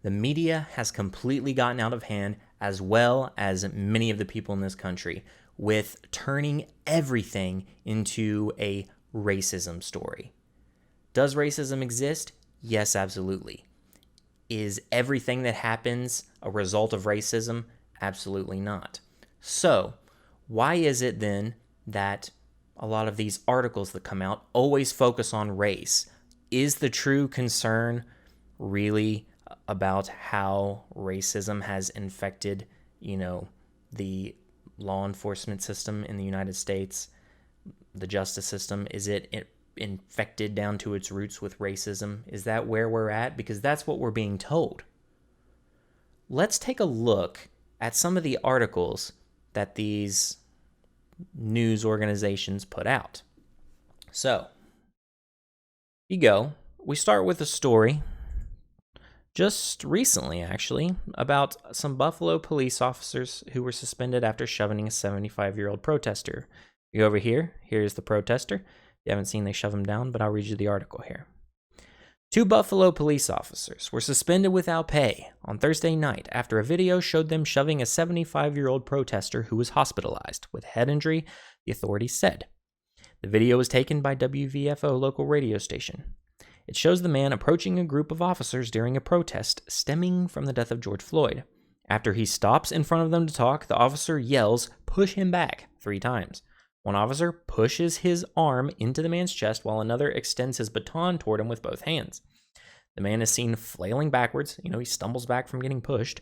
The media has completely gotten out of hand, as well as many of the people in this country, with turning everything into a racism story. Does racism exist? Yes, absolutely. Is everything that happens a result of racism? Absolutely not. So, why is it then that a lot of these articles that come out always focus on race? Is the true concern really about how racism has infected, the law enforcement system in the United States, the justice system? Is it infected down to its roots with racism? Is that where we're at? Because that's what we're being told. Let's take a look at some of the articles that these news organizations put out. So, you go. We start with a story just recently, actually, about some Buffalo police officers who were suspended after shoving a 75-year-old protester. You go over here. Here's the protester. You haven't seen they shove him down, but I'll read you the article here. 2 Buffalo police officers were suspended without pay on Thursday night after a video showed them shoving a 75-year-old protester who was hospitalized with head injury, the authorities said. The video was taken by WVFO local radio station. It shows the man approaching a group of officers during a protest stemming from the death of George Floyd. After he stops in front of them to talk, the officer yells, "Push him back," 3 times. One officer pushes his arm into the man's chest while another extends his baton toward him with both hands. The man is seen flailing backwards. He stumbles back from getting pushed,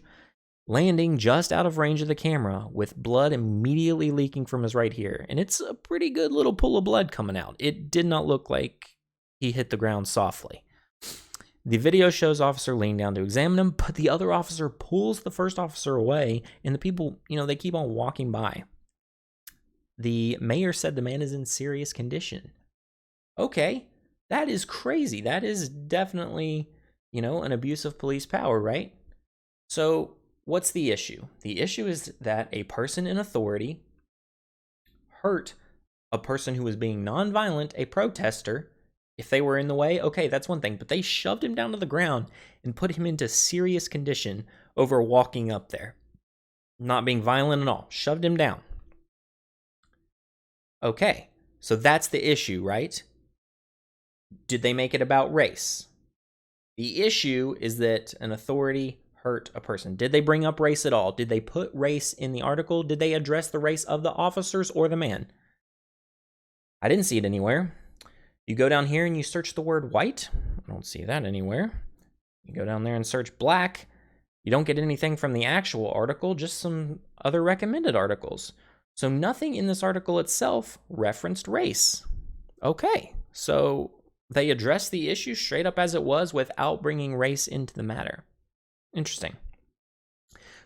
landing just out of range of the camera with blood immediately leaking from his right ear. And it's a pretty good little pool of blood coming out. It did not look like he hit the ground softly. The video shows officer leaning down to examine him, but the other officer pulls the first officer away, and the people, they keep on walking by. The mayor said the man is in serious condition. Okay, that is crazy. That is definitely, an abuse of police power, right? So, what's the issue? The issue is that a person in authority hurt a person who was being nonviolent, a protester. If they were in the way, okay, that's one thing. But they shoved him down to the ground and put him into serious condition over walking up there. Not being violent at all. Shoved him down. Okay, so that's the issue, right? Did they make it about race? The issue is that an authority hurt a person. Did they bring up race at all? Did they put race in the article? Did they address the race of the officers or the man? I didn't see it anywhere. You go down here and you search the word white. I don't see that anywhere. You go down there and search black. You don't get anything from the actual article, just some other recommended articles. So nothing in this article itself referenced race. Okay, so they addressed the issue straight up as it was without bringing race into the matter. Interesting.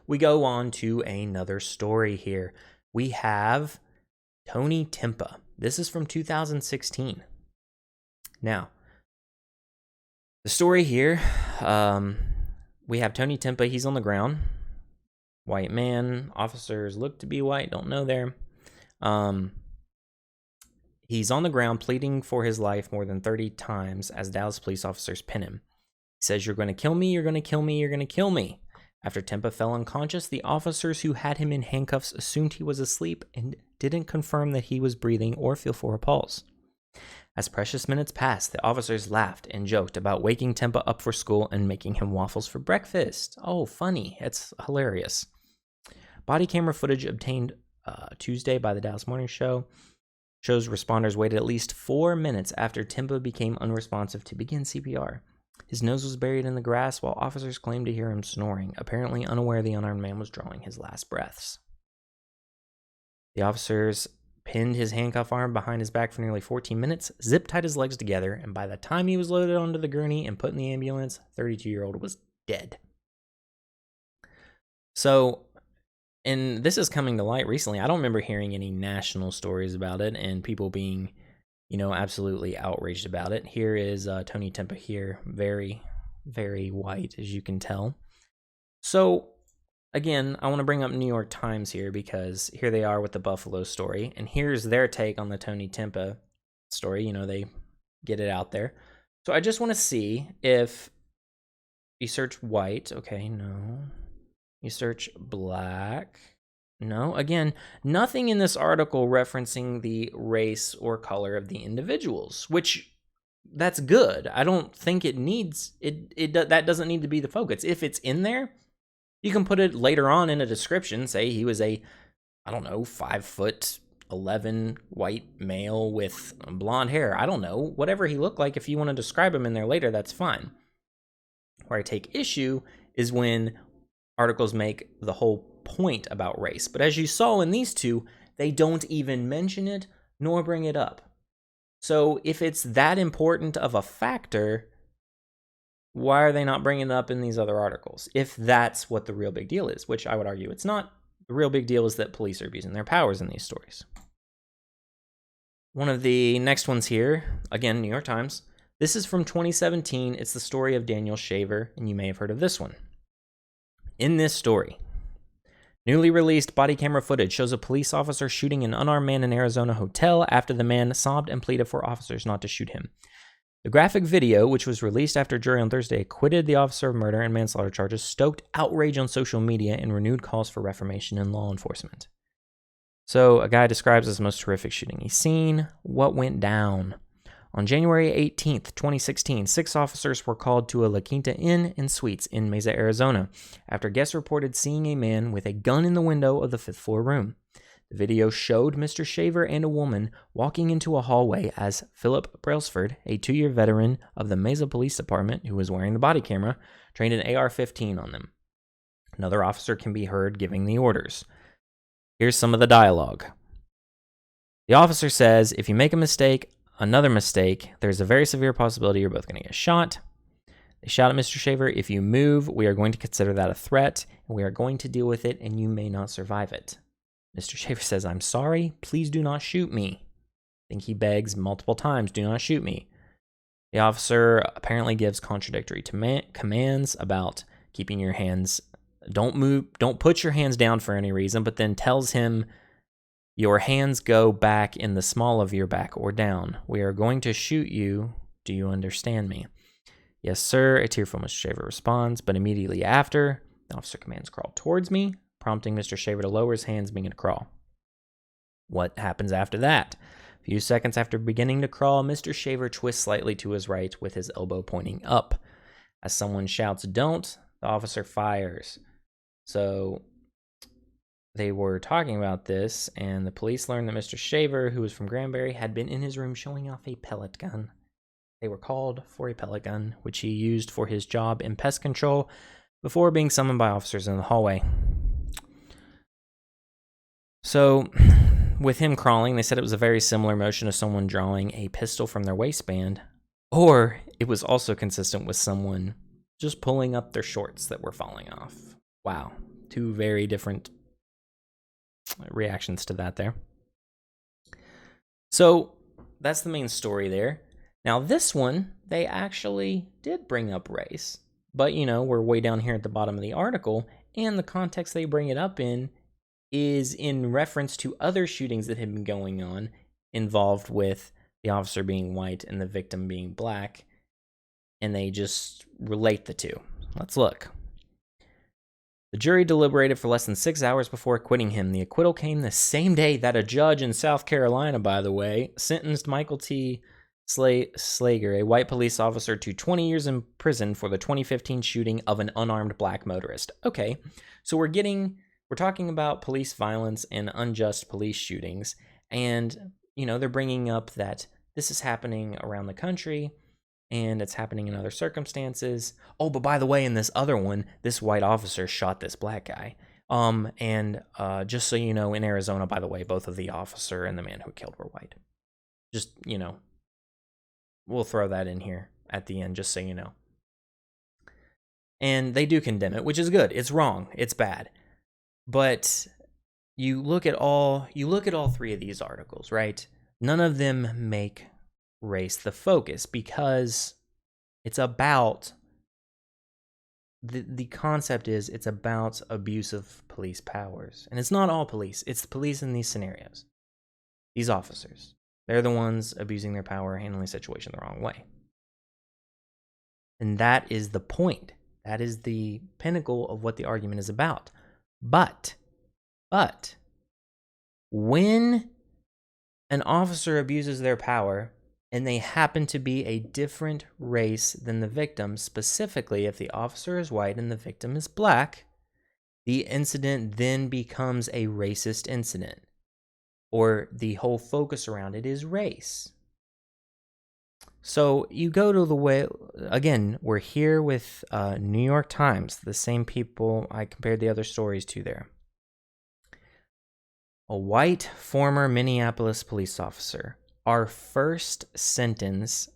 We go on to another story here. We have Tony Timpa. This is from 2016. Now, the story here, we have Tony Timpa. He's on the ground. White man. Officers look to be white. Don't know there. He's on the ground pleading for his life more than 30 times as Dallas police officers pin him. He says, "You're going to kill me. You're going to kill me. You're going to kill me." After Timpa fell unconscious, the officers who had him in handcuffs assumed he was asleep and didn't confirm that he was breathing or feel for a pulse. As precious minutes passed, the officers laughed and joked about waking Timpa up for school and making him waffles for breakfast. Oh, funny. It's hilarious. Body camera footage obtained Tuesday by the Dallas Morning Show shows responders waited at least 4 minutes after Timpa became unresponsive to begin CPR. His nose was buried in the grass while officers claimed to hear him snoring, apparently unaware the unarmed man was drawing his last breaths. The officers pinned his handcuff arm behind his back for nearly 14 minutes, zip-tied his legs together, and by the time he was loaded onto the gurney and put in the ambulance, 32-year-old was dead. So, and this is coming to light recently. I don't remember hearing any national stories about it and people being, absolutely outraged about it. Here is Tony Timpa here, very, very white, as you can tell. So, again, I want to bring up New York Times here because here they are with the Buffalo story, and here's their take on the Tony Timpa story. They get it out there. So I just want to see if You search white. Okay, no. You search black. No. Again, nothing in this article referencing the race or color of the individuals, which that's good. I don't think it needs it that doesn't need to be the focus. If it's in there, you can put it later on in a description, say he was a, I don't know, 5'11" white male with blonde hair. I don't know, whatever he looked like. If you want to describe him in there later, that's fine. Where I take issue is when articles make the whole point about race. But as you saw in these two, they don't even mention it nor bring it up. So if it's that important of a factor, why are they not bringing it up in these other articles? If that's what the real big deal is, which I would argue it's not. The real big deal is that police are abusing their powers in these stories. One of the next ones here, again, New York Times. This is from 2017. It's the story of Daniel Shaver, and you may have heard of this one. In this story, newly released body camera footage shows a police officer shooting an unarmed man in an Arizona hotel after the man sobbed and pleaded for officers not to shoot him. The graphic video, which was released after a jury on Thursday acquitted the officer of murder and manslaughter charges, stoked outrage on social media and renewed calls for reformation in law enforcement. So, a guy describes as the most horrific shooting he's seen. What went down? On January 18th, 2016, 6 officers were called to a La Quinta Inn and Suites in Mesa, Arizona, after guests reported seeing a man with a gun in the window of the 5th floor room. The video showed Mr. Shaver and a woman walking into a hallway as Philip Brailsford, a 2-year veteran of the Mesa Police Department who was wearing the body camera, trained an AR-15 on them. Another officer can be heard giving the orders. Here's some of the dialogue. The officer says, if you make a mistake, another mistake, there's a very severe possibility you're both going to get shot. They shout at Mr. Shaver, if you move, we are going to consider that a threat, and we are going to deal with it, and you may not survive it. Mr. Shaver says, I'm sorry, please do not shoot me. I think he begs multiple times, do not shoot me. The officer apparently gives contradictory commands about keeping your hands, don't move, don't put your hands down for any reason, but then tells him, your hands go back in the small of your back or down. We are going to shoot you. Do you understand me? Yes, sir, a tearful Mr. Shaver responds, but immediately after, the officer commands crawl towards me, prompting Mr. Shaver to lower his hands, beginning to crawl. What happens after that? A few seconds after beginning to crawl, Mr. Shaver twists slightly to his right with his elbow pointing up. As someone shouts, don't, the officer fires. So they were talking about this, and the police learned that Mr. Shaver, who was from Granbury, had been in his room showing off a pellet gun. They were called for a pellet gun, which he used for his job in pest control before being summoned by officers in the hallway. So, with him crawling, they said it was a very similar motion of someone drawing a pistol from their waistband, or it was also consistent with someone just pulling up their shorts that were falling off. Wow, 2 very different reactions to that there. So, that's the main story there. Now, this one, they actually did bring up race, but, we're way down here at the bottom of the article, and the context they bring it up in is in reference to other shootings that had been going on involved with the officer being white and the victim being black, and they just relate the two. Let's look. The jury deliberated for less than 6 hours before acquitting him. The acquittal came the same day that a judge in South Carolina, by the way, sentenced Michael T. Slager, a white police officer, to 20 years in prison for the 2015 shooting of an unarmed black motorist. Okay, so we're talking about police violence and unjust police shootings, and, they're bringing up that this is happening around the country, and it's happening in other circumstances. Oh, but by the way, in this other one, this white officer shot this black guy. Just so you know, in Arizona, by the way, both of the officer and the man who killed were white. Just, we'll throw that in here at the end, just so you know. And they do condemn it, which is good. It's wrong. It's bad. But you look at all 3 of these articles, right? None of them make race the focus because it's about the concept is it's about abuse of police powers. And it's not all police. It's the police in these scenarios. These officers. They're the ones abusing their power, handling the situation the wrong way. And that is the point. That is the pinnacle of what the argument is about. But when an officer abuses their power and they happen to be a different race than the victim, specifically if the officer is white and the victim is black, the incident then becomes a racist incident, or the whole focus around it is race. So you go to the way, again, we're here with New York Times, the same people I compared the other stories to there. A white former Minneapolis police officer. Our first sentence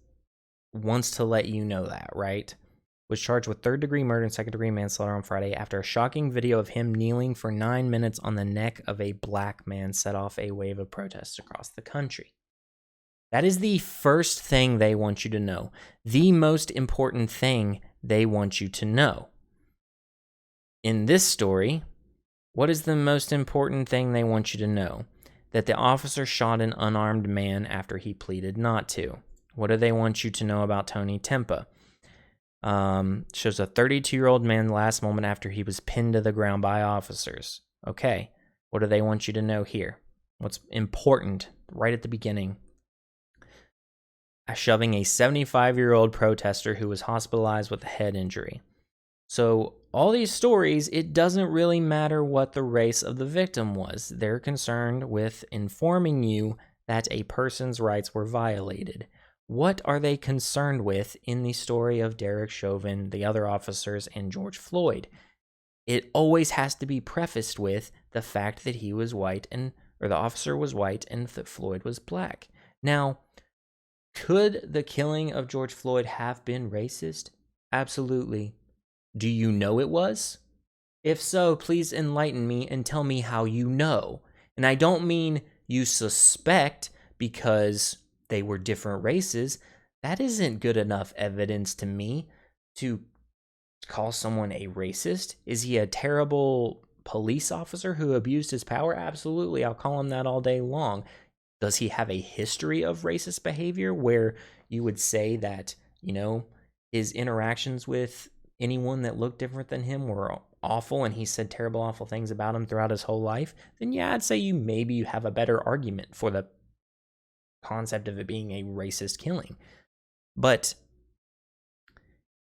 wants to let you know that, right? Was charged with third-degree murder and second-degree manslaughter on Friday after a shocking video of him kneeling for 9 minutes on the neck of a black man set off a wave of protests across the country. That is the first thing they want you to know. The most important thing they want you to know. In this story, what is the most important thing they want you to know? That the officer shot an unarmed man after he pleaded not to. What do they want you to know about Tony Tempa? Shows a 32-year-old man last moment after he was pinned to the ground by officers. Okay, what do they want you to know here? What's important right at the beginning? Shoving a 75-year-old protester who was hospitalized with a head injury. So all these stories, it doesn't really matter what the race of the victim was. They're concerned with informing you that a person's rights were violated. What are they concerned with in the story of Derek Chauvin, the other officers, and George Floyd? It always has to be prefaced with the fact that he was white or the officer was white and that Floyd was black. Now, could the killing of George Floyd have been racist? Absolutely. Do you know it was? If so, please enlighten me and tell me how you know. And I don't mean you suspect because they were different races. That isn't good enough evidence to me to call someone a racist. Is he a terrible police officer who abused his power? Absolutely. I'll call him that all day long. Does he have a history of racist behavior where you would say that, his interactions with anyone that looked different than him were awful and he said terrible, awful things about him throughout his whole life? Then yeah, I'd say you have a better argument for the concept of it being a racist killing. And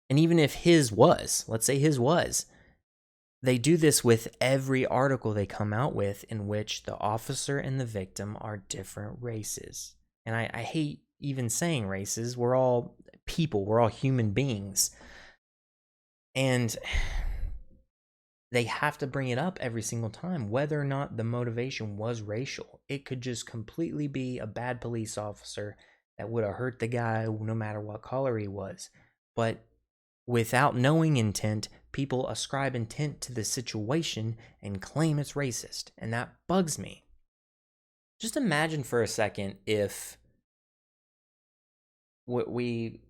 even if let's say his was, they do this with every article they come out with in which the officer and the victim are different races. And I hate even saying races. We're all people. We're all human beings. And they have to bring it up every single time, whether or not the motivation was racial. It could just completely be a bad police officer that would have hurt the guy no matter what color he was. But without knowing intent, people ascribe intent to the situation and claim it's racist, and that bugs me. Just imagine for a second if we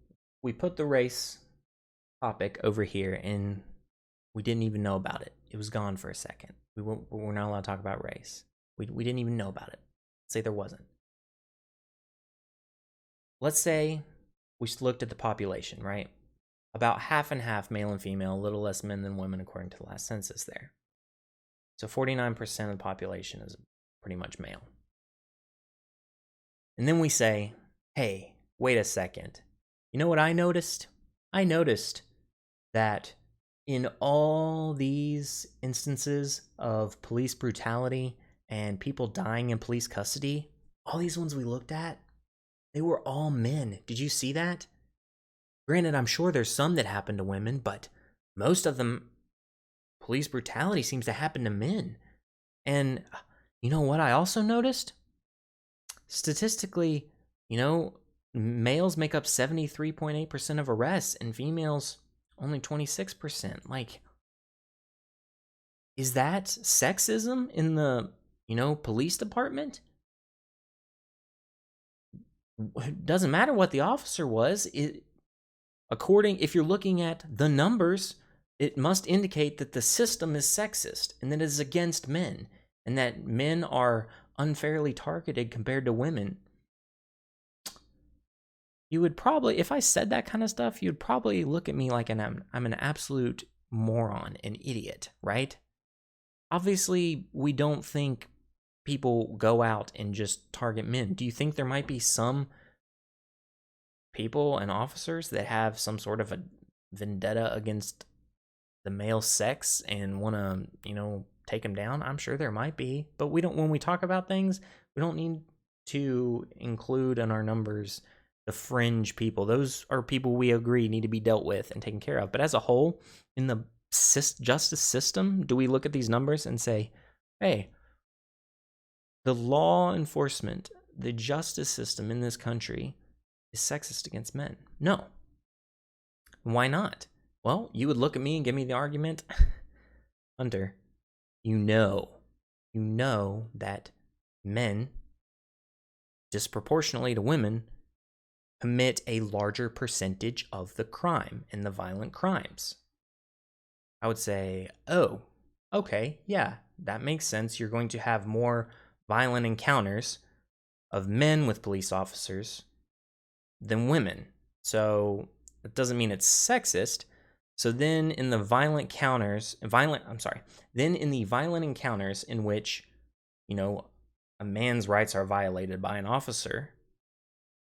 put the race topic over here and we didn't even know about it. It was gone for a second. We're not allowed to talk about race. We didn't even know about it. Let's say there wasn't. Let's say we looked at the population, right? About half and half, male and female, a little less men than women according to the last census there. So 49% of the population is pretty much male. And then we say, hey, wait a second. You know what I noticed? I noticed that in all these instances of police brutality and people dying in police custody, all these ones we looked at, they were all men. Did you see that? Granted, I'm sure there's some that happen to women, but most of them, police brutality seems to happen to men. And you know what I also noticed? Statistically, males make up 73.8% of arrests and females only 26%. Like, is that sexism in the, police department? It doesn't matter what the officer was. If you're looking at the numbers, it must indicate that the system is sexist and that it is against men and that men are unfairly targeted compared to women. you would probably, if I said that kind of stuff, you'd probably look at me like I'm an absolute moron, an idiot, right? Obviously, we don't think people go out and just target men. Do you think there might be some people and officers that have some sort of a vendetta against the male sex and want to, take them down? I'm sure there might be, but we don't, when we talk about things, we don't need to include in our numbers the fringe people. Those are people we agree need to be dealt with and taken care of. But as a whole, in the justice system, do we look at these numbers and say, hey, the law enforcement, the justice system in this country is sexist against men? No. Why not? Well, you would look at me and give me the argument, Hunter, you know that men, disproportionately to women, commit a larger percentage of the crime and the violent crimes. I would say, oh, okay, yeah, that makes sense. You're going to have more violent encounters of men with police officers than women. So it doesn't mean it's sexist. So then in the violent encounters in which, a man's rights are violated by an officer,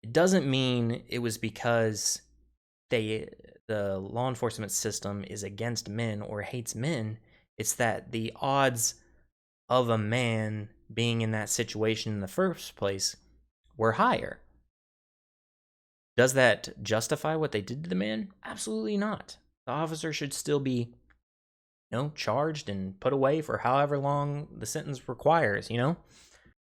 it doesn't mean it was because the law enforcement system is against men or hates men. It's that the odds of a man being in that situation in the first place were higher. Does that justify what they did to the man? Absolutely not. The officer should still be, charged and put away for however long the sentence requires,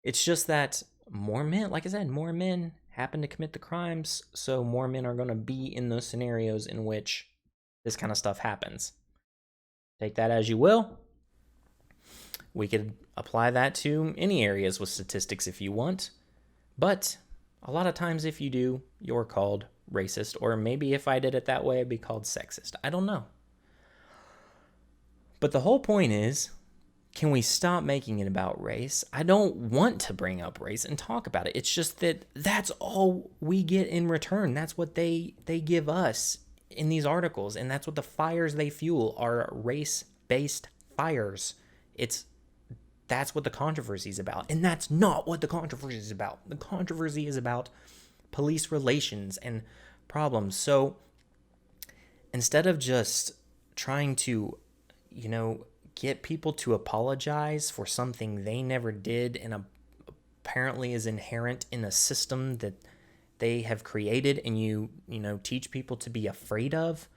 It's just that more men, like I said, more men happen to commit the crimes, so more men are going to be in those scenarios in which this kind of stuff happens. Take that as you will. We could apply that to any areas with statistics if you want, but a lot of times if you do, you're called racist, or maybe if I did it that way, I'd be called sexist. I don't know. But the whole point is, can we stop making it about race? I don't want to bring up race and talk about it. It's just that that's all we get in return. That's what they give us in these articles, and that's what the fires they fuel are, race-based fires. That's what the controversy is about, and that's not what the controversy is about. The controversy is about police relations and problems. So instead of just trying to, get people to apologize for something they never did and apparently is inherent in a system that they have created and you teach people to be afraid of,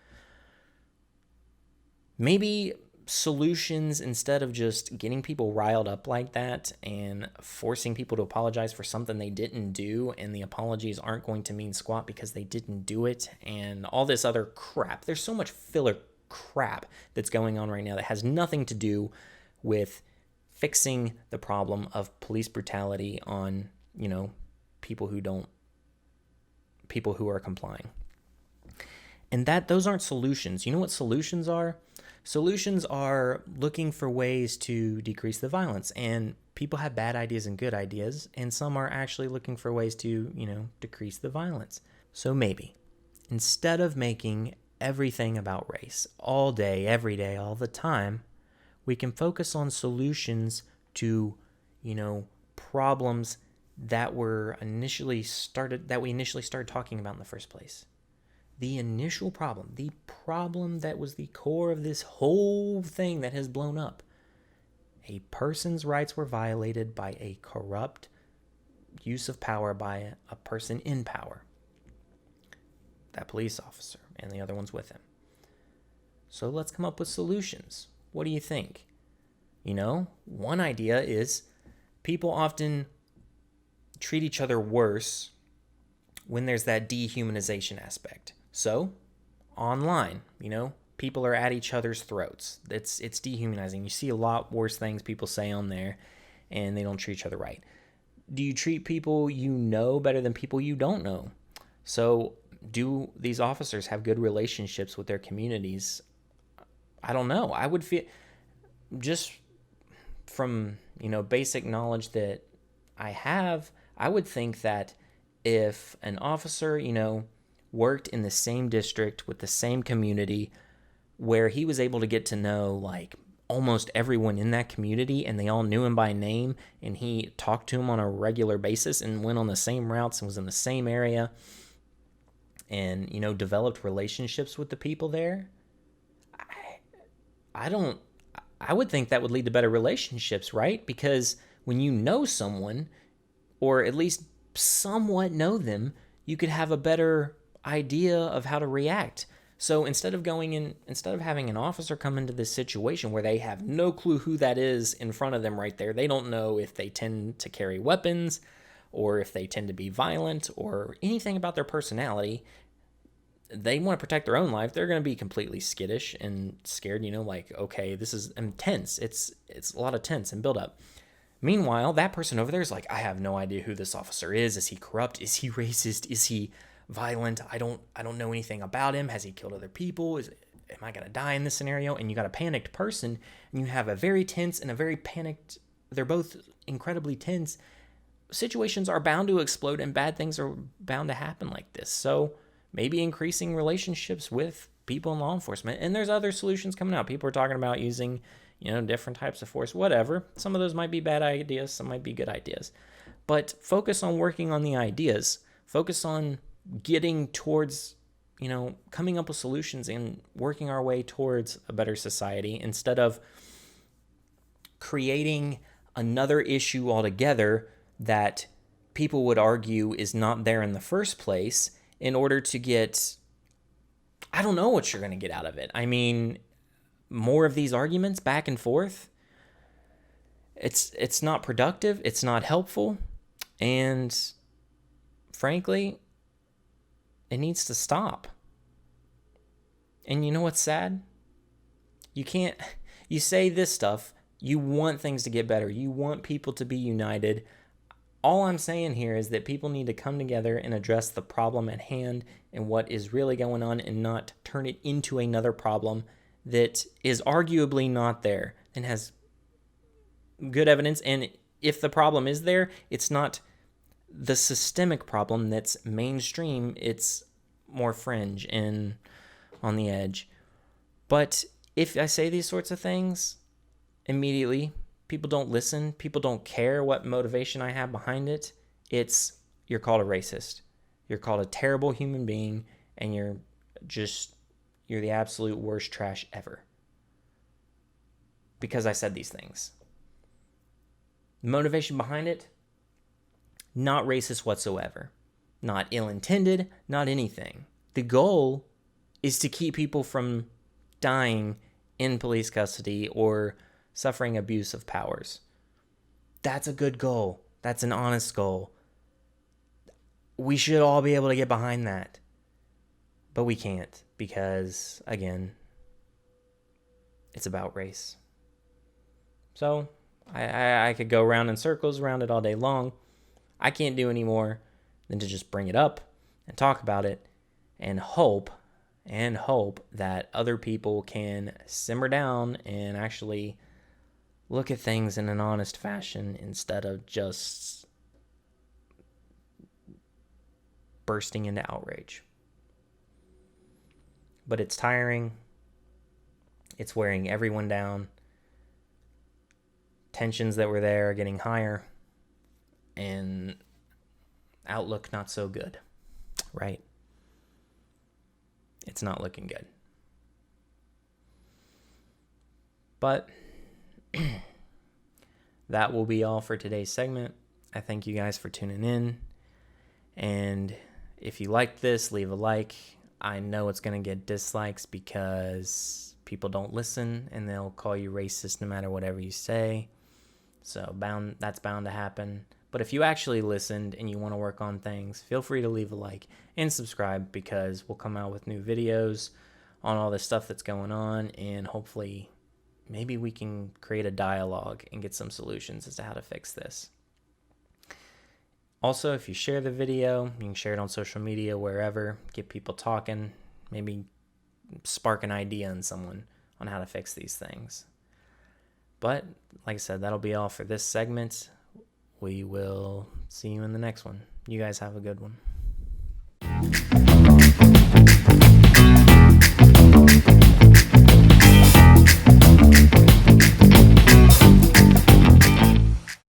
maybe solutions, instead of just getting people riled up like that and forcing people to apologize for something they didn't do, and the apologies aren't going to mean squat because they didn't do it, and all this other crap. There's so much filler crap that's going on right now that has nothing to do with fixing the problem of police brutality on, people who are complying. And those aren't solutions. You know what solutions are? Solutions are looking for ways to decrease the violence, and people have bad ideas and good ideas, and some are actually looking for ways to, decrease the violence. So maybe instead of making everything about race all day, every day, all the time, we can focus on solutions to, problems that we initially started talking about in the first place. The initial problem, the problem that was the core of this whole thing that has blown up. A person's rights were violated by a corrupt use of power by a person in power. That police officer and the other ones with him. So let's come up with solutions. What do you think? One idea is people often treat each other worse when there's that dehumanization aspect. So, online, people are at each other's throats. It's dehumanizing. You see a lot worse things people say on there, and they don't treat each other right. Do you treat people better than people you don't know? So, do these officers have good relationships with their communities? I don't know. I would feel, just from, basic knowledge that I have, I would think that if an officer, worked in the same district with the same community where he was able to get to know like almost everyone in that community and they all knew him by name and he talked to him on a regular basis and went on the same routes and was in the same area and, developed relationships with the people there. I would think that would lead to better relationships, right? Because when you know someone, or at least somewhat know them, you could have a better idea of how to react. So instead of having an officer come into this situation where they have no clue who that is in front of them right there, they don't know if they tend to carry weapons or if they tend to be violent or anything about their personality. They want to protect their own life. They're going to be completely skittish and scared, like, okay, this is intense. It's a lot of tense and build up. Meanwhile, that person over there is like, I have no idea who this officer is. Is he corrupt? Is he racist? Is he violent? I don't know anything about him. Has he killed other people? Am I going to die in this scenario? And you got a panicked person and you have a very tense and a very panicked, they're both incredibly tense. Situations are bound to explode and bad things are bound to happen like this. So maybe increasing relationships with people in law enforcement. And there's other solutions coming out. People are talking about using, different types of force, whatever. Some of those might be bad ideas. Some might be good ideas. But focus on working on the ideas. Focus on getting towards, coming up with solutions and working our way towards a better society instead of creating another issue altogether that people would argue is not there in the first place in order to get, I don't know what you're going to get out of it. I mean, more of these arguments back and forth. It's not productive. It's not helpful. And frankly, it needs to stop. And you know what's sad? You say this stuff, you want things to get better. You want people to be united. All I'm saying here is that people need to come together and address the problem at hand and what is really going on and not turn it into another problem that is arguably not there and has good evidence. And if the problem is there, it's not the systemic problem that's mainstream. It's more fringe and on the edge. But if I say these sorts of things, immediately people don't listen. People don't care what motivation I have behind it. You're called a racist. You're called a terrible human being, and you're the absolute worst trash ever. Because I said these things. Motivation behind it, not racist whatsoever. Not ill-intended, not anything. The goal is to keep people from dying in police custody or suffering abuse of powers. That's a good goal. That's an honest goal. We should all be able to get behind that. But we can't because, again, it's about race. So I could go round in circles around it all day long. I can't do any more than to just bring it up and talk about it and hope that other people can simmer down and actually look at things in an honest fashion instead of just bursting into outrage. But it's tiring. It's wearing everyone down. Tensions that were there are getting higher. And outlook not so good, right? It's not looking good. But that will be all for today's segment. I thank you guys for tuning in. And if you liked this, leave a like. I know it's going to get dislikes because people don't listen and they'll call you racist no matter whatever you say. So that's bound to happen. But if you actually listened and you want to work on things, feel free to leave a like and subscribe because we'll come out with new videos on all this stuff that's going on, and hopefully maybe we can create a dialogue and get some solutions as to how to fix this. Also, if you share the video, you can share it on social media, wherever, get people talking, maybe spark an idea in someone on how to fix these things. But like I said, that'll be all for this segment. We will see you in the next one. You guys have a good one.